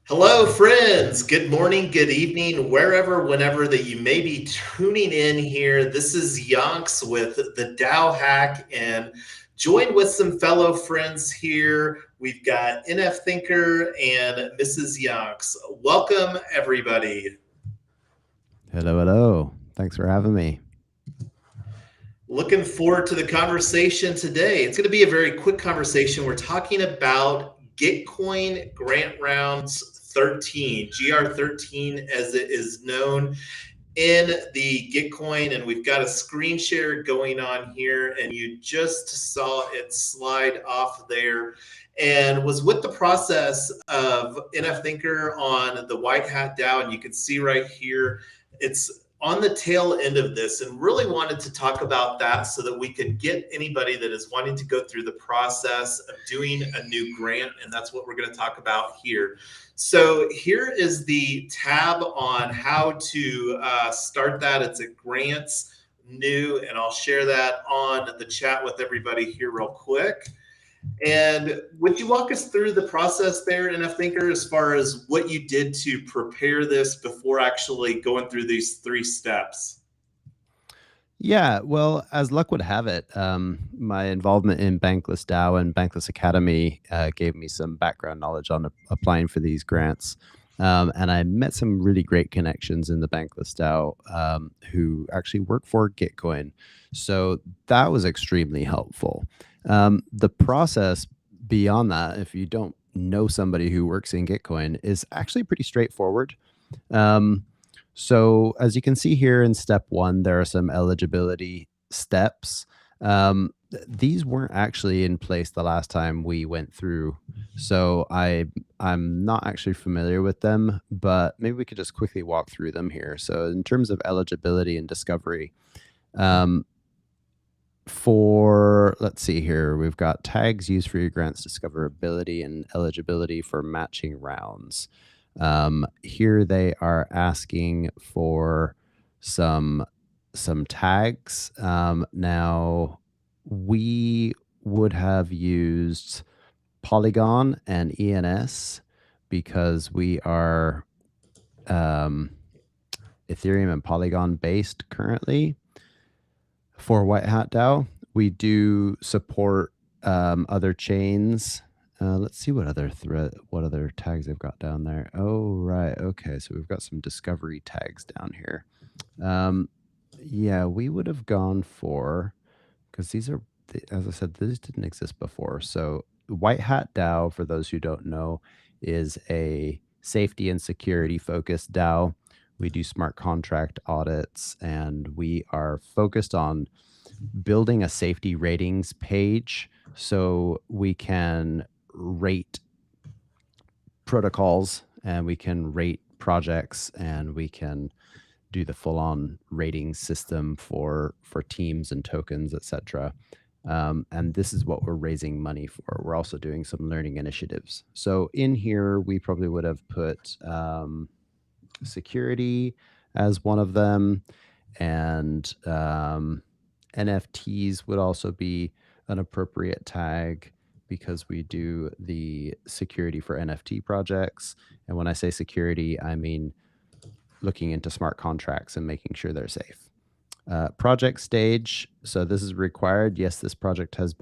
Hello, friends. Good morning, good evening, wherever, whenever that you may be tuning in here. This is Yonks with the DAO Hack, and joined with some fellow friends here. We've got NF Thinker and Mrs. Yonks. Welcome, everybody. Hello, hello. Thanks for having me. Looking forward to the conversation today. It's going to be a very quick conversation. We're talking about Gitcoin Grant Rounds 13, GR13 as it is known in the Gitcoin, and we've got a screen share going on here, and you just saw it slide off there, and was with the process of NF Thinker on the White Hat DAO, and you can see right here, it's on the tail end of this, and really wanted to talk about that so that we could get anybody that is wanting to go through the process of doing a new grant, and that's what we're going to talk about here. So here is the tab on how to start that. It's a grants new, and I'll share that on the chat with everybody here real quick. And would you walk us through the process there, NF Thinker, as far as what you did to prepare this before actually going through these three steps? Yeah, well, as luck would have it, my involvement in Bankless DAO and Bankless Academy gave me some background knowledge on applying for these grants. And I met some really great connections in the Bankless DAO who actually work for Gitcoin. So that was extremely helpful. The process beyond that, if you don't know somebody who works in Gitcoin, is actually pretty straightforward. So as you can see here in step one, there are some eligibility steps. These weren't actually in place the last time we went through. So I'm not actually familiar with them, but maybe we could just quickly walk through them here. So in terms of eligibility and discovery, let's see here, we've got tags used for your grant's discoverability and eligibility for matching rounds. Here they are asking for some tags. Now we would have used Polygon and ENS because we are Ethereum and Polygon based currently. For White Hat DAO, we do support other chains. Let's see what other tags they've got down there. Oh, right. Okay, so we've got some discovery tags down here. Yeah, we would have gone for, because these are, as I said, these didn't exist before. So White Hat DAO, for those who don't know, is a safety and security focused DAO. We do smart contract audits, and we are focused on building a safety ratings page so we can rate protocols and we can rate projects and we can do the full-on rating system for teams and tokens, etc. And this is what we're raising money for. We're also doing some learning initiatives. So in here, we probably would have put security as one of them, and NFTs would also be an appropriate tag because we do the security for NFT projects. And when I say security, I mean looking into smart contracts and making sure they're safe. Project stage. So this is required. Yes, this project has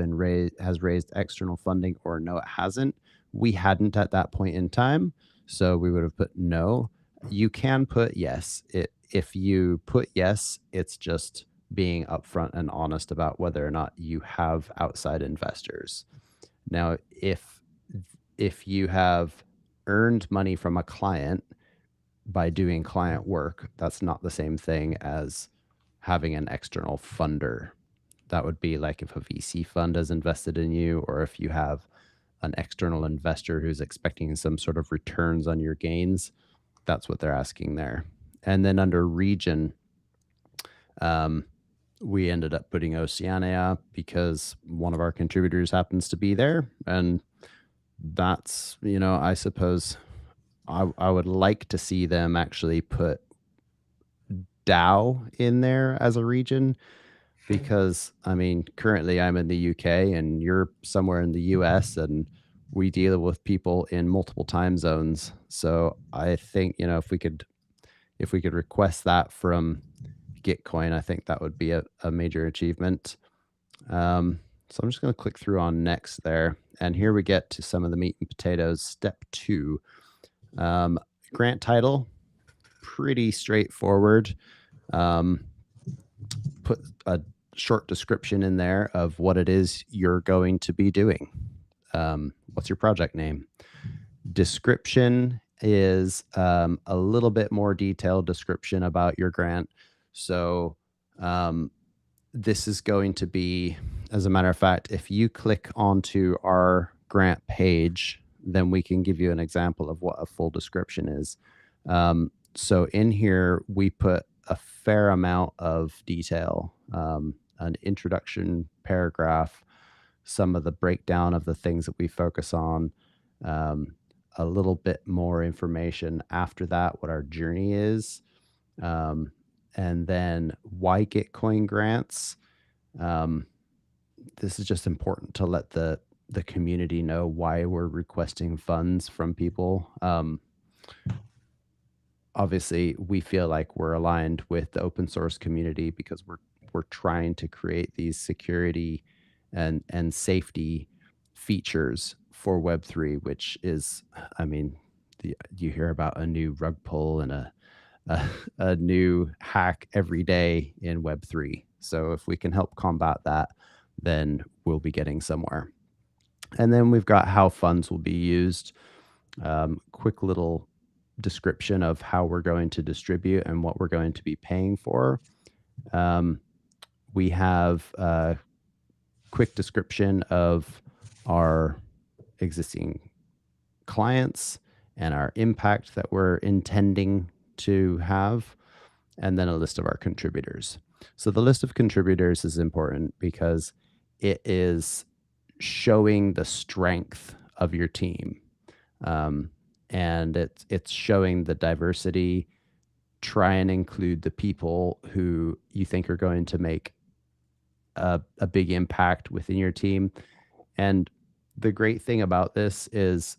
raised external funding, or no, it hasn't. We hadn't at that point in time, so we would have put no. You can put yes. If you put yes, it's just being upfront and honest about whether or not you have outside investors. Now, if you have earned money from a client by doing client work, that's not the same thing as having an external funder. That would be like if a VC fund has invested in you, or if you have an external investor who's expecting some sort of returns on your gains. That's what they're asking there. And then under region, we ended up putting Oceania because one of our contributors happens to be there. And that's, I suppose I would like to see them actually put DAO in there as a region, because I mean, currently I'm in the UK and you're somewhere in the US, and we deal with people in multiple time zones. So I think, if we could request that from Gitcoin, I think that would be a major achievement. So I'm just going to click through on next there. And here we get to some of the meat and potatoes. Step 2, grant title, pretty straightforward. Put a short description in there of what it is you're going to be doing. What's your project name? Description is a little bit more detailed description about your grant. So this is going to be, as a matter of fact, if you click onto our grant page, then we can give you an example of what a full description is. So in here, we put a fair amount of detail, an introduction paragraph, some of the breakdown of the things that we focus on, a little bit more information after that, what our journey is, and then why Gitcoin grants. This is just important to let the community know why we're requesting funds from people. Obviously, we feel like we're aligned with the open source community because we're trying to create these security and safety features for Web3, which is, I mean, you hear about a new rug pull and a new hack every day in Web3. So if we can help combat that, then we'll be getting somewhere. And then we've got how funds will be used. Quick little description of how we're going to distribute and what we're going to be paying for. We have a quick description of our existing clients and our impact that we're intending to have, and then a list of our contributors. So the list of contributors is important because it is showing the strength of your team. And it's showing the diversity. Try and include the people who you think are going to make a big impact within your team. And the great thing about this is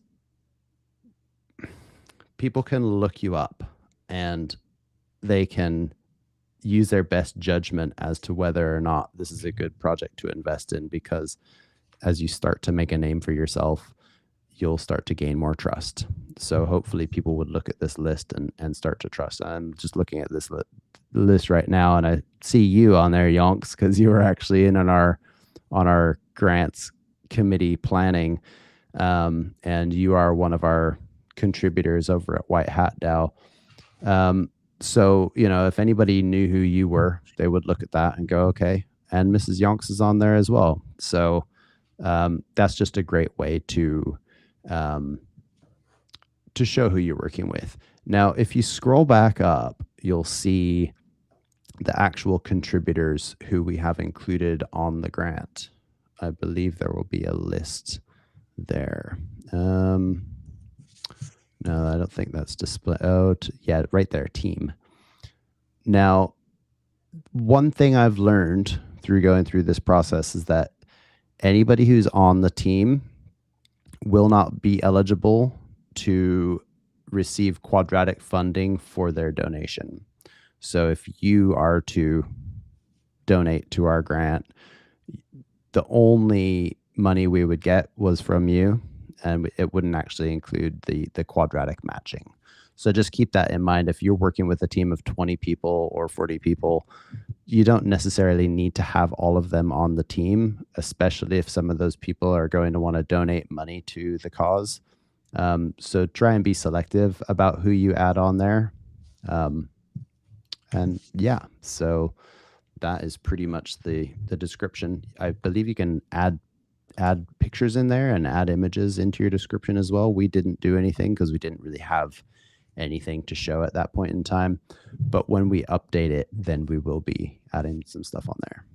people can look you up and they can use their best judgment as to whether or not this is a good project to invest in, because as you start to make a name for yourself, you'll start to gain more trust. So hopefully people would look at this list and start to trust. I'm just looking at this list right now, and I see you on there, Yonks, because you were actually in on our grants committee planning, and you are one of our contributors over at White Hat DAO. So, if anybody knew who you were, they would look at that and go, okay. And Mrs. Yonks is on there as well. So that's just a great way to show who you're working with. Now, if you scroll back up, you'll see the actual contributors who we have included on the grant. I believe there will be a list there. No, I don't think that's displayed. Oh, yeah, right there, team. Now, one thing I've learned through going through this process is that anybody who's on the team will not be eligible to receive quadratic funding for their donation. So if you are to donate to our grant, the only money we would get was from you, and it wouldn't actually include the quadratic matching. So just keep that in mind. If you're working with a team of 20 people or 40 people, you don't necessarily need to have all of them on the team, especially if some of those people are going to want to donate money to the cause. So try and be selective about who you add on there. And yeah, so that is pretty much the description. I believe you can add pictures in there and add images into your description as well. We didn't do anything because we didn't really have anything to show at that point in time. But when we update it, then we will be adding some stuff on there.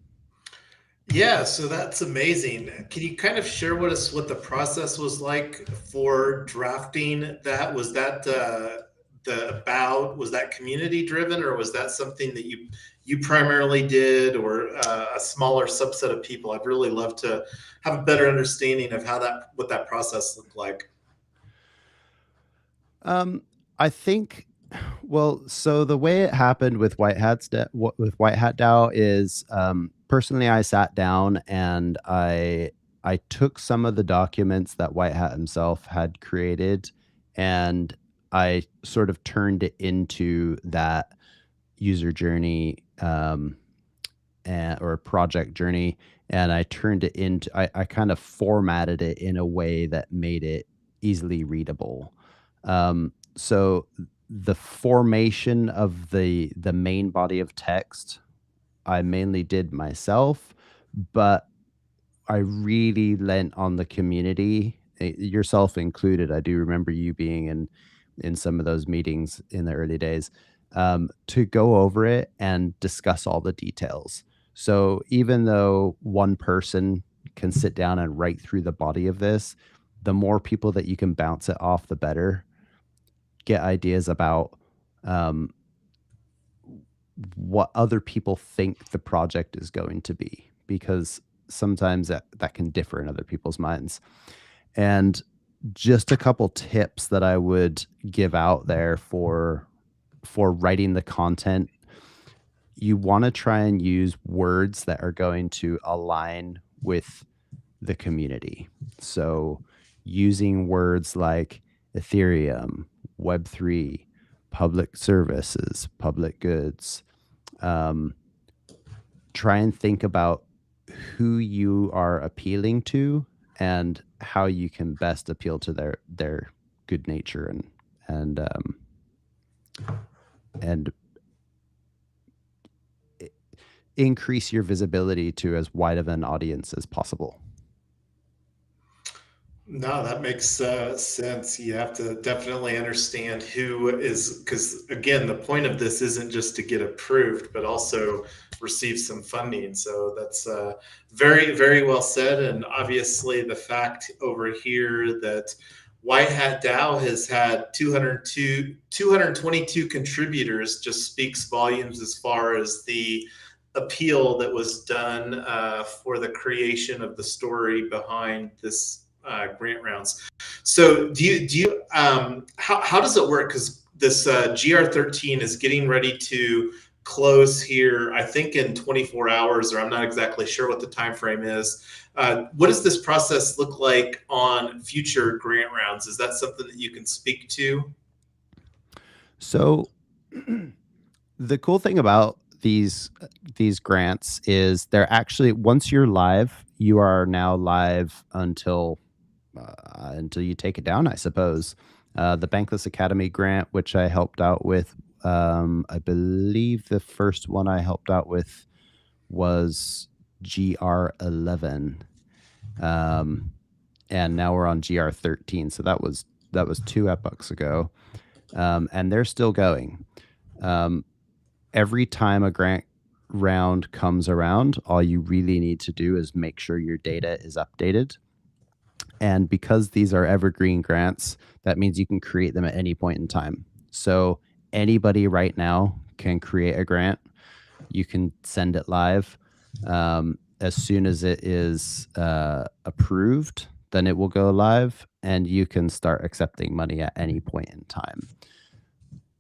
Yeah, so that's amazing. Can you kind of share with us what the process was like for drafting that? Was that was that community driven, or was that something that you primarily did, or a smaller subset of people? I'd really love to have a better understanding of what that process looked like. I think, well, so the way it happened with White Hat DAO is, personally, I sat down and I took some of the documents that White Hat himself had created, and I sort of turned it into that user journey, or project journey, and I turned it into, I kind of formatted it in a way that made it easily readable. So the formation of the main body of text, I mainly did myself, but I really lent on the community, yourself included. I do remember you being in some of those meetings in the early days, to go over it and discuss all the details. So even though one person can sit down and write through the body of this, the more people that you can bounce it off, the better. Get ideas about, what other people think the project is going to be, because sometimes that can differ in other people's minds. And just a couple tips that I would give out there for writing the content. You want to try and use words that are going to align with the community. So using words like Ethereum, Web3, public services, public goods. Try and think about who you are appealing to and how you can best appeal to their good nature and increase your visibility to as wide of an audience as possible. No, that makes sense. You have to definitely understand who is, because again, the point of this isn't just to get approved, but also receive some funding. So that's very, very well said. And obviously, the fact over here that White Hat DAO has had 222 contributors just speaks volumes as far as the appeal that was done for the creation of the story behind this grant rounds. So how does it work? Because this GR13 is getting ready to close here, I think in 24 hours, or I'm not exactly sure what the time frame is. What does this process look like on future grant rounds? Is that something that you can speak to? So the cool thing about these grants is they're actually, once you're live, you are now live until you take it down, I suppose. The Bankless Academy grant, which I helped out with, I believe the first one I helped out with was GR11, and now we're on GR13. So that was 2 epochs ago, and they're still going. Every time a grant round comes around, all you really need to do is make sure your data is updated. And because these are evergreen grants, that means you can create them at any point in time. So anybody right now can create a grant. You can send it live. As soon as it is approved, then it will go live, and you can start accepting money at any point in time.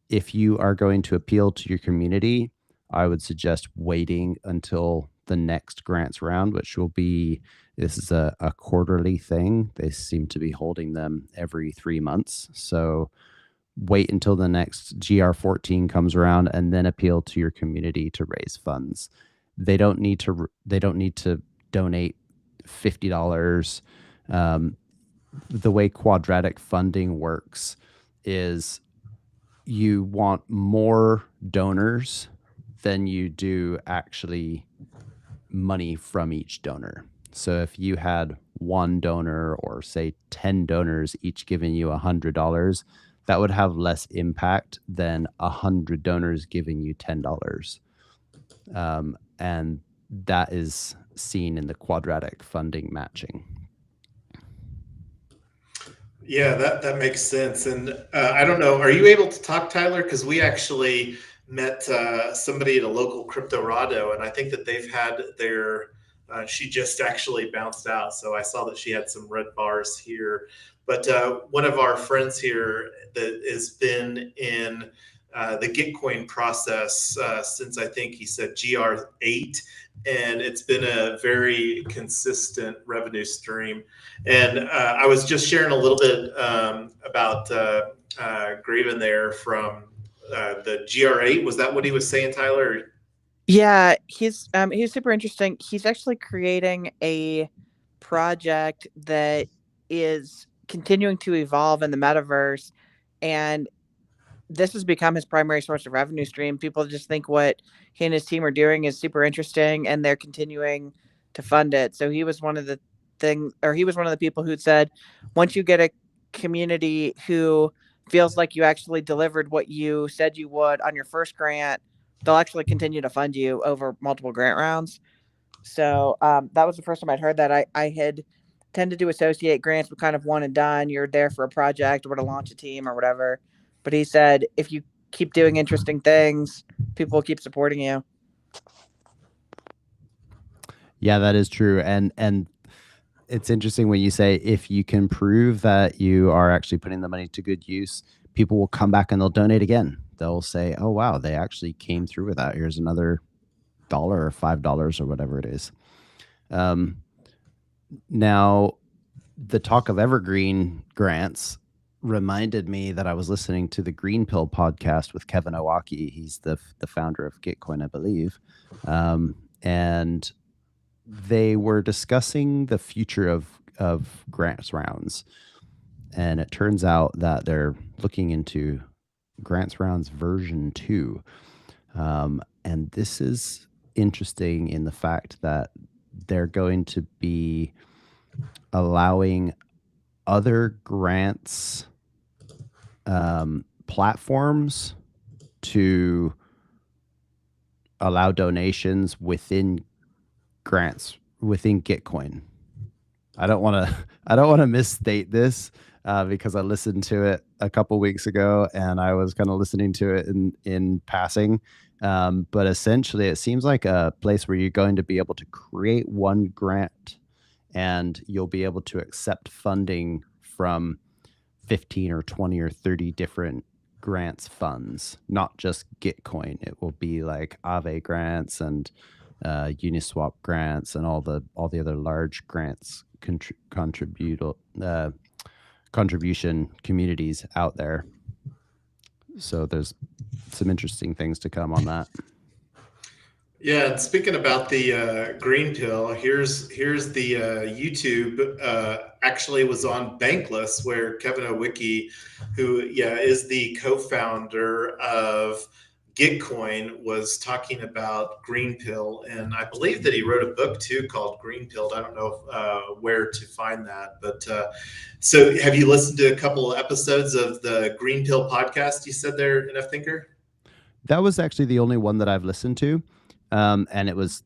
If you are going to appeal to your community, I would suggest waiting until the next grants round, which will be, this is a quarterly thing. They seem to be holding them every 3 months. So wait until the next GR14 comes around and then appeal to your community to raise funds. They don't need to donate $50. The way quadratic funding works is you want more donors than you do actually money from each donor. So if you had one donor, or say 10 donors each giving you $100, that would have less impact than 100 donors giving you $10. And that is seen in the quadratic funding matching. Yeah, that makes sense. And I don't know, are you able to talk, Tyler? Because we actually met somebody at a local Cryptorado, and I think that they've had their. She just actually bounced out, so I saw that she had some red bars here. But one of our friends here that has been in the Gitcoin process since I think he said GR8, and it's been a very consistent revenue stream. And I was just sharing a little bit about Graven there from the GR8. Was that what he was saying, Tyler? Yeah, he's super interesting. He's actually creating a project that is continuing to evolve in the metaverse, and this has become his primary source of revenue stream. People just think what he and his team are doing is super interesting, and they're continuing to fund it. So he was one of the people who said, once you get a community who feels like you actually delivered what you said you would on your first grant, they'll actually continue to fund you over multiple grant rounds. So that was the first time I'd heard that. I had tended to associate grants with kind of one and done. You're there for a project or to launch a team or whatever. But he said if you keep doing interesting things, people will keep supporting you. Yeah, that is true. And it's interesting when you say if you can prove that you are actually putting the money to good use, people will come back and they'll donate again. They'll say, "Oh wow, they actually came through with that. Here's another $1 or $5 or whatever it is." Now, the talk of evergreen grants reminded me that I was listening to the Green Pill podcast with Kevin Owaki. He's the founder of Gitcoin, I believe, and they were discussing the future of grants rounds. And it turns out that they're looking into grants rounds version 2. And this is interesting in the fact that they're going to be allowing other grants platforms to allow donations within grants within Gitcoin. I don't want to misstate this because I listened to it a couple weeks ago and I was kind of listening to it in passing. But essentially, it seems like a place where you're going to be able to create one grant and you'll be able to accept funding from 15 or 20 or 30 different grants funds, not just Gitcoin. It will be like Aave grants and Uniswap grants and all the other large grants contribution communities out there. So there's some interesting things to come on that. Yeah, and speaking about the Green Pill, here's the YouTube actually was on Bankless, where Kevin Owicki, who is the co-founder of Gitcoin, was talking about Green Pill, and I believe that he wrote a book too called Green Pill. I don't know where to find that, but so have you listened to a couple of episodes of the Green Pill podcast? You said there, NF Thinker. That was actually the only one that I've listened to. And it was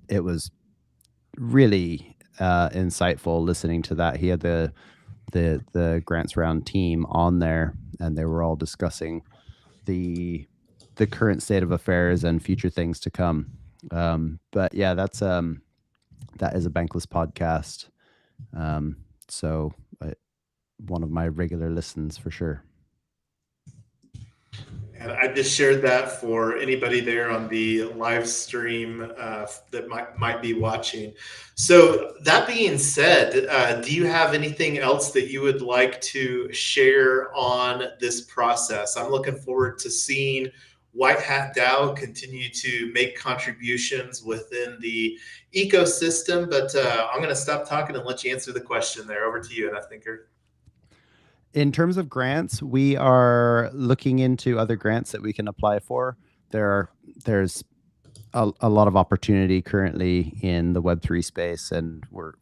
really insightful listening to that. He had the grants round team on there, and they were all discussing the current state of affairs and future things to come. But yeah, that is a Bankless podcast. So one of my regular listens for sure. And I just shared that for anybody there on the live stream that might be watching. So that being said, do you have anything else that you would like to share on this process? I'm looking forward to seeing White Hat DAO continue to make contributions within the ecosystem. But I'm going to stop talking and let you answer the question there. Over to you, NF Thinker. In terms of grants, we are looking into other grants that we can apply for. There's a lot of opportunity currently in the Web3 space, and we're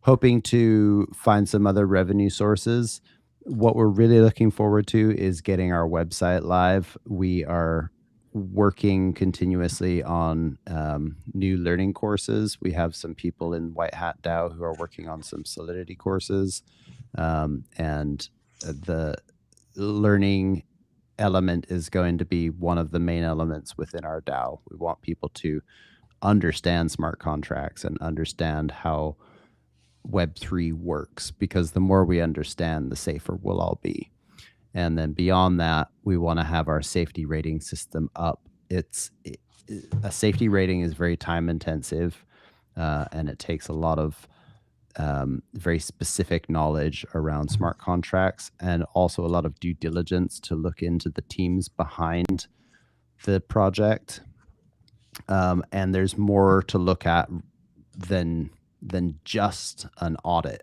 hoping to find some other revenue sources. What we're really looking forward to is getting our website live. We are working continuously on new learning courses. We have some people in White Hat DAO who are working on some Solidity courses. And the learning element is going to be one of the main elements within our DAO. We want people to understand smart contracts and understand how Web3 works, because the more we understand, the safer we'll all be. And then beyond that, we want to have our safety rating system up. A safety rating is very time intensive, and it takes a lot of very specific knowledge around smart contracts, and also a lot of due diligence to look into the teams behind the project. And there's more to look at than just an audit.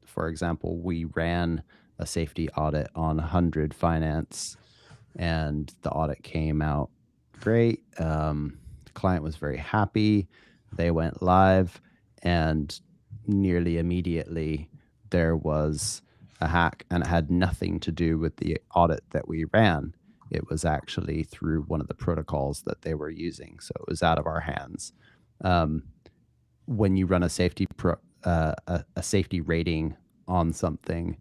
For example, we ran a safety audit on 100 Finance, and the audit came out great. The client was very happy. They went live, and nearly immediately there was a hack, and it had nothing to do with the audit that we ran. It was actually through one of the protocols that they were using, so it was out of our hands. When you run a safety safety rating on something,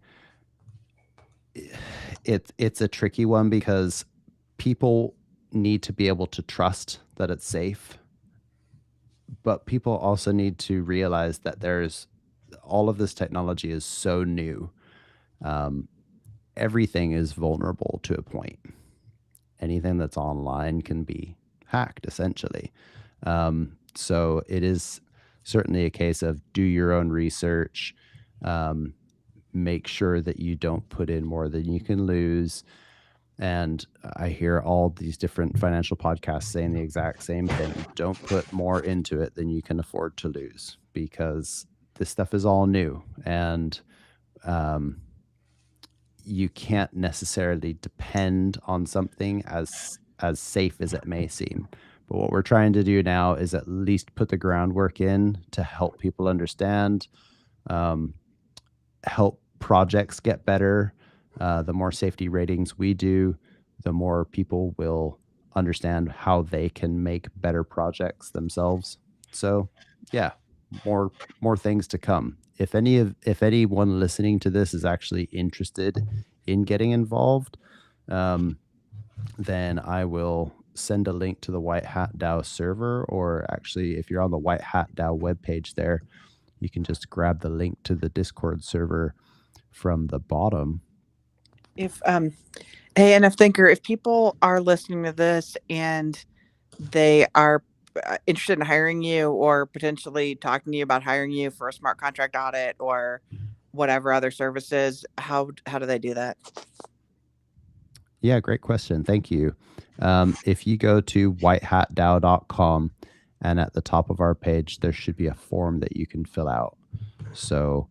it's a tricky one, because people need to be able to trust that it's safe, but people also need to realize that there's all of this technology is so new. Everything is vulnerable to a point. Anything that's online can be hacked, essentially. So it is certainly a case of do your own research, make sure that you don't put in more than you can lose. And I hear all these different financial podcasts saying the exact same thing. Don't put more into it than you can afford to lose, because this stuff is all new, and you can't necessarily depend on something as safe as it may seem. But what we're trying to do now is at least put the groundwork in to help people understand, help projects get better. The more safety ratings we do, the more people will understand how they can make better projects themselves. So yeah, more things to come. If anyone listening to this is actually interested in getting involved, then I will send a link to the White Hat DAO server, or actually, if you're on the White Hat DAO webpage there, you can just grab the link to the Discord server from the bottom. If hey, NF Thinker, if people are listening to this and they are interested in hiring you, or potentially talking to you about hiring you for a smart contract audit or whatever other services, how do they do that? Yeah, great question. Thank you. If you go to whitehatdao.com, and at the top of our page, there should be a form that you can fill out. So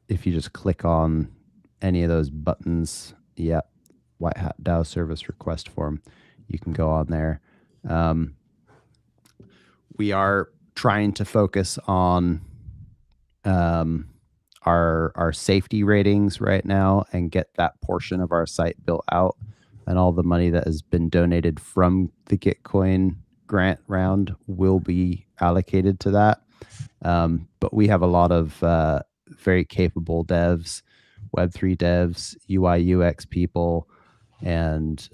if you just click on any of those buttons, White Hat DAO service request form, you can go on there. We are trying to focus on our safety ratings right now, and get that portion of our site built out, and all the money that has been donated from the Gitcoin grant round will be allocated to that. But we have a lot of very capable devs, Web3 devs, UI UX people, and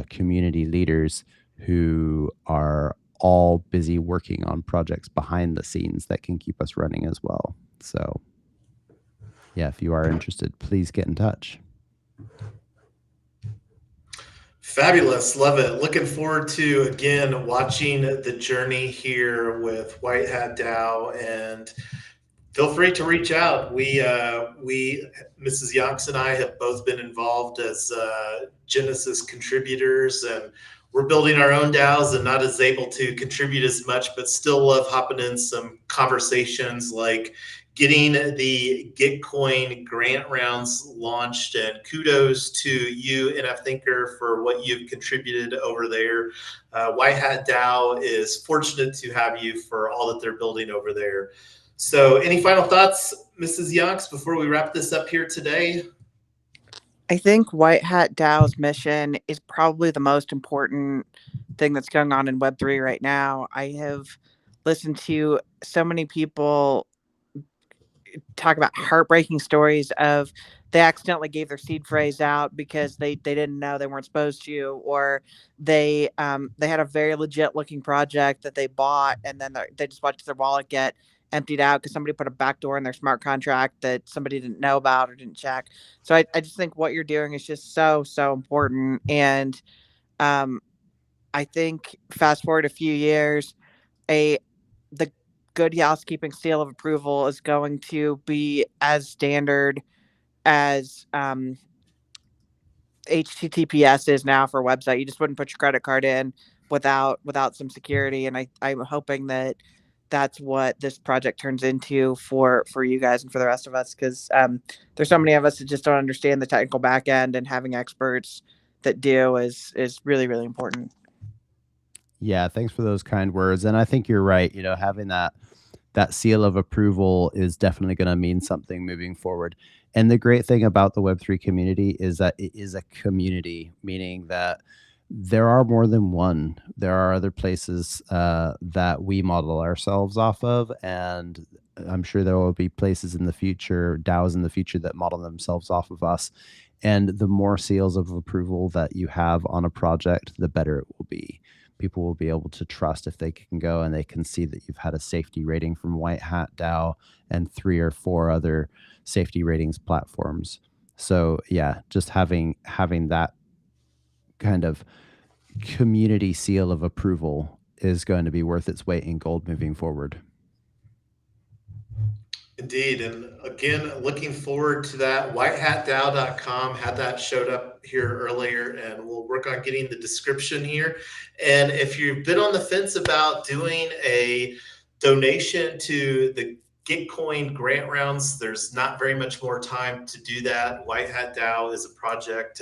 community leaders who are all busy working on projects behind the scenes that can keep us running as well. So yeah, if you are interested, please get in touch. Fabulous. Love it. Looking forward to, again, watching the journey here with White Hat DAO, and feel free to reach out. We Mrs. Yonks and I have both been involved as Genesis contributors, and we're building our own DAOs and not as able to contribute as much, but still love hopping in some conversations, like getting the Gitcoin grant rounds launched. And kudos to you, NF Thinker, for what you've contributed over there. White Hat DAO is fortunate to have you for all that they're building over there. So any final thoughts, Mrs. Yonks, before we wrap this up here today? I think White Hat DAO's mission is probably the most important thing that's going on in Web3 right now. I have listened to so many people talk about heartbreaking stories of they accidentally gave their seed phrase out because they didn't know they weren't supposed to, or they had a very legit looking project that they bought and then they just watched their wallet get emptied out because somebody put a backdoor in their smart contract that somebody didn't know about or didn't check. So I just think what you're doing is just so important. And I think fast forward a few years, the good housekeeping seal of approval is going to be as standard as HTTPS is now for a website. You just wouldn't put your credit card in without some security. And I'm hoping that that's what this project turns into for you guys and for the rest of us, because there's so many of us that just don't understand the technical back end, and having experts that do is really, really important. Yeah, thanks for those kind words. And I think you're right. You know, having that seal of approval is definitely going to mean something moving forward. And the great thing about the Web3 community is that it is a community, meaning that there are more than one. There are other places that we model ourselves off of. And I'm sure there will be places in the future, DAOs in the future, that model themselves off of us. And the more seals of approval that you have on a project, the better it will be. People will be able to trust if they can go and they can see that you've had a safety rating from White Hat DAO and 3 or 4 other safety ratings platforms. So yeah, just having that kind of community seal of approval is going to be worth its weight in gold moving forward. Indeed. And again, looking forward to that. WhiteHatDAO.com had that showed up here earlier, and we'll work on getting the description here. And if you've been on the fence about doing a donation to the Gitcoin grant rounds, there's not very much more time to do that. White Hat DAO is a project,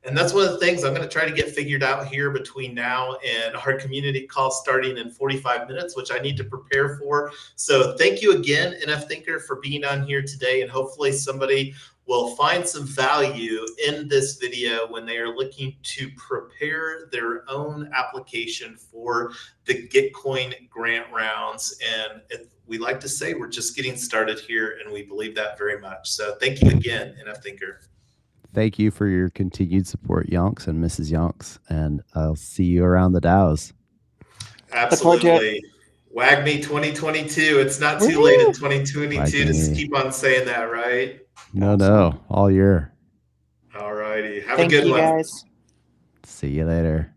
and that's one of the things I'm going to try to get figured out here between now and our community call starting in 45 minutes, which I need to prepare for. So thank you again, NF Thinker, for being on here today, and hopefully somebody will find some value in this video when they are looking to prepare their own application for the Gitcoin grant rounds. And we like to say we're just getting started here, and we believe that very much. So thank you again, NF Thinker. Thank you for your continued support, Yonks and Mrs. Yonks, and I'll see you around the DAOs. Absolutely. WAGME 2022. It's not too late in 2022 to keep on saying that, right? No, all year. All righty. Have a good one. Thank you, guys. See you later.